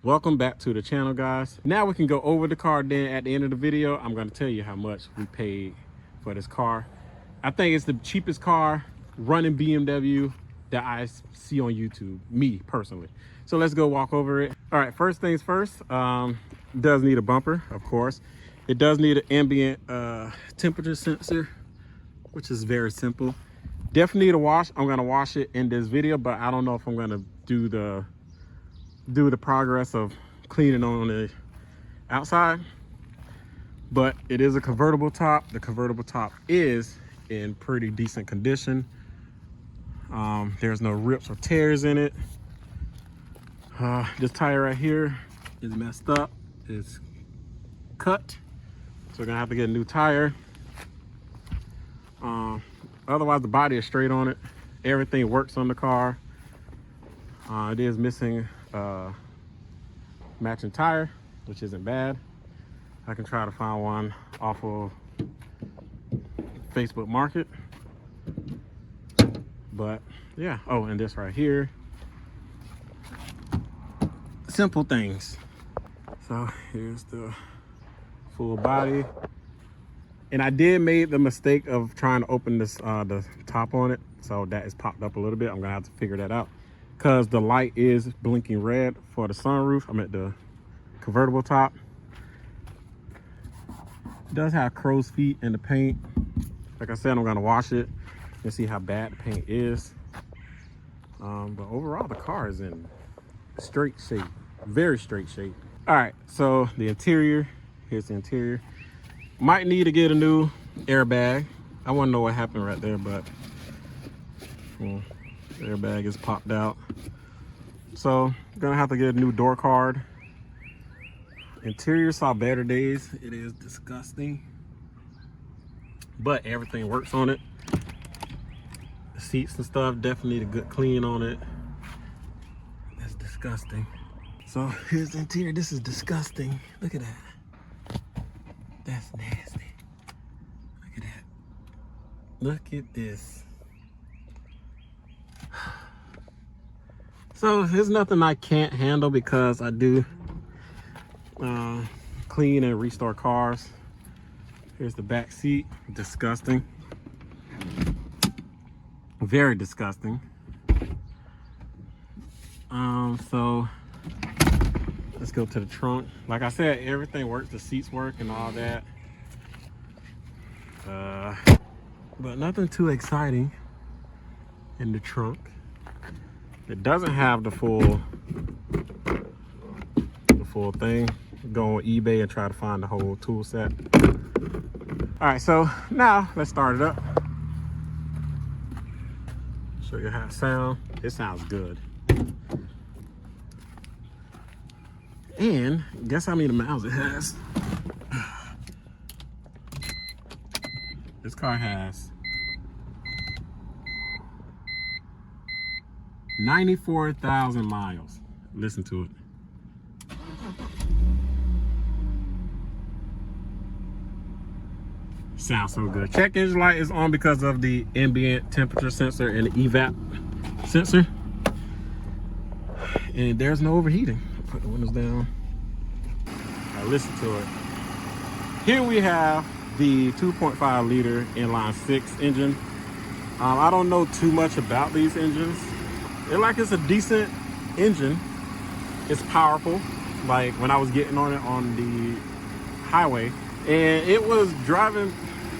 Welcome back to the channel, guys. Now we can go over the car. Then at the end of the video, I'm going to tell you how much we paid for this car. I think it's the cheapest car running BMW that I see on YouTube, me personally. So let's go walk over it. All right, first things first, it does need a bumper, of course. It does need an ambient temperature sensor, which is very simple. Definitely need a wash. I'm gonna wash it in this video, but I don't know if I'm gonna do the progress of cleaning on the outside. But it is a convertible top. The convertible top is in pretty decent condition. There's no rips or tears in it. This tire right here is messed up. It's cut, so we're gonna have to get a new tire. Otherwise the body is straight on it. Everything works on the car. It is missing matching tire, which isn't bad. I can try to find one off of Facebook Market. But yeah, oh, and this right here, simple things. So here's the full body. And I did make the mistake of trying to open this the top on it, so that is popped up a little bit. I'm gonna have to figure that out because the light is blinking red for the sunroof. I'm at the convertible top. It does have crow's feet in the paint. Like I said, I'm gonna wash it and see how bad the paint is. But overall, the car is in straight shape, very straight shape. All right, so the interior, here's the interior. Might need to get a new airbag. I want to know what happened right there, but the airbag is popped out. So gonna have to get a new door card. Interior saw better days. It is disgusting, but everything works on it. The seats and stuff definitely need a good clean on it. That's disgusting. So here's the interior. This is disgusting. Look at that. That's nasty. Look at that. Look at this. So there's nothing I can't handle because I do clean and restore cars. Here's the back seat. Disgusting. Very disgusting. So let's go to the trunk. Like I said, everything works. The seats work and all that. But nothing too exciting in the trunk. It doesn't have the full thing. Go on eBay and try to find the whole tool set. All right, so now let's start it up. Show you how it sounds. It sounds good. And guess how many miles it has? This car has 94,000 miles. Listen to it. Sounds so good. Check engine light is on because of the ambient temperature sensor and the evap sensor. And there's no overheating. Put the windows down. Now listen to it. Here we have the 2.5 liter inline six engine. I don't know too much about these engines. It's a decent engine. It's powerful. Like when I was getting on it on the highway, and it was driving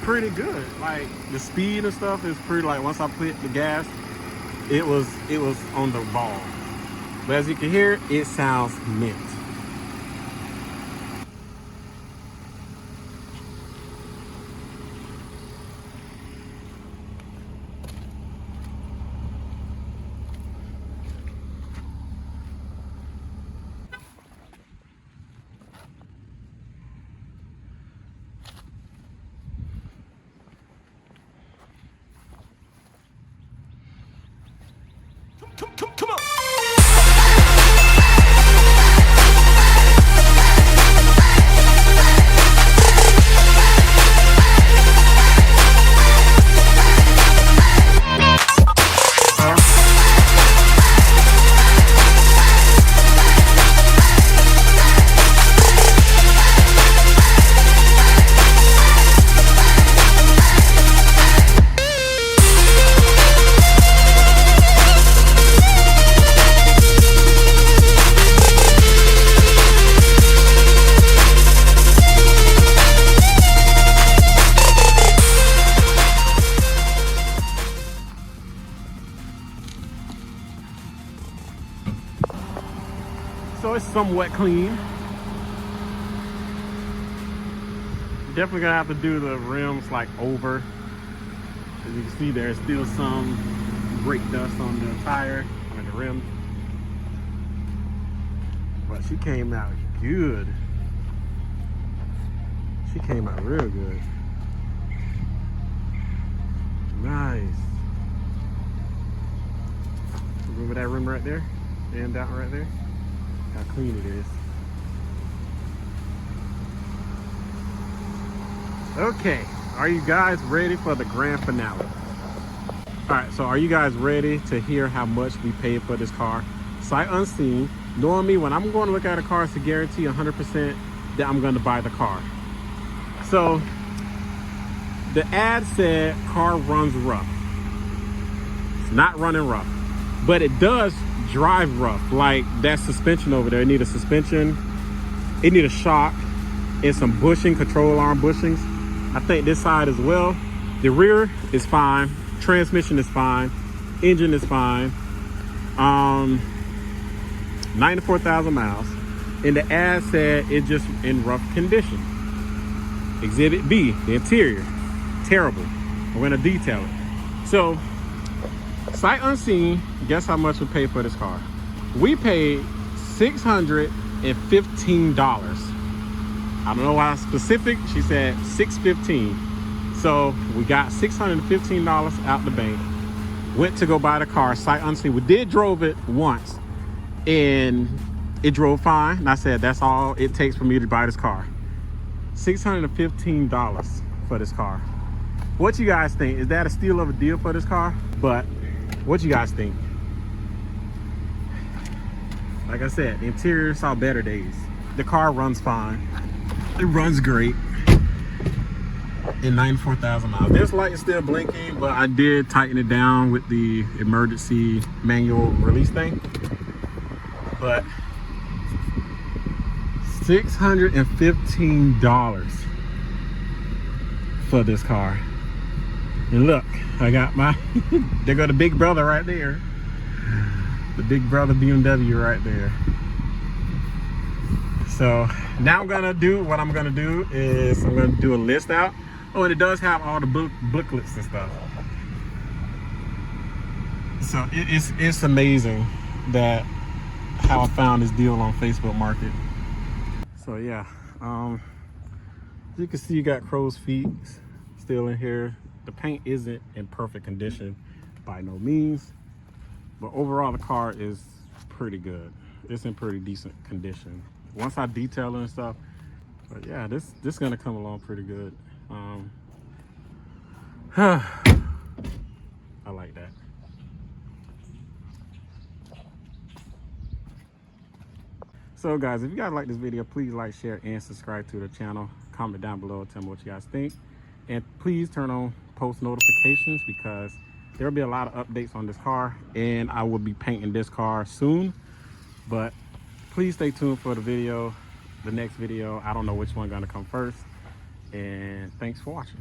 pretty good. Like the speed and stuff is pretty, like once I put the gas, it was on the ball. But as you can hear, it sounds mint. Come on. is somewhat clean. Definitely gonna have to do the rims like over. As you can see, there's still some brake dust on the tire, on the rim. But she came out good. She came out real good. Nice. Remember that rim right there? And that right there? How clean it is. Okay, are you guys ready for the grand finale? All right, so are you guys ready to hear how much we paid for this car? Sight unseen. Knowing me, when I'm going to look at a car, it's a guarantee 100% that I'm going to buy the car. So the ad said car runs rough. It's not running rough, but it does drive rough. Like that suspension over there, it need a suspension, it need a shock, and some bushing, control arm bushings. I think this side as well. The rear is fine, transmission is fine, engine is fine. 94,000 miles, and the ad said it's just in rough condition. Exhibit B, the interior, terrible. We're gonna detail it. So, sight unseen, guess how much we paid for this car? We paid $615. I don't know why specific, she said $615. So we got $615 out the bank, went to go buy the car, sight unseen. We did drove it once, and it drove fine. And I said, that's all it takes for me to buy this car. $615 for this car. What you guys think? Is that a steal of a deal for this car? But what you guys think? Like I said, the interior saw better days. The car runs fine. It runs great. In 94,000 miles. This light is still blinking, but I did tighten it down with the emergency manual release thing. But $615 for this car. And look, I got my there go the big brother right there. The big brother BMW right there. So now I'm gonna do what I'm gonna do is I'm gonna do a list out. Oh, and it does have all the booklets and stuff. So it's amazing that how I found this deal on Facebook Market. So yeah, you can see you got crow's feet still in here. The paint isn't in perfect condition by no means, but overall the car is pretty good. It's in pretty decent condition. Once I detail it and stuff, but yeah, this is gonna come along pretty good. I like that. So guys, if you guys like this video, please like, share, and subscribe to the channel. Comment down below, tell me what you guys think, and please turn on post notifications because there will be a lot of updates on this car, and I will be painting this car soon. But please stay tuned for the video, the next video. I don't know which one gonna come first, and thanks for watching.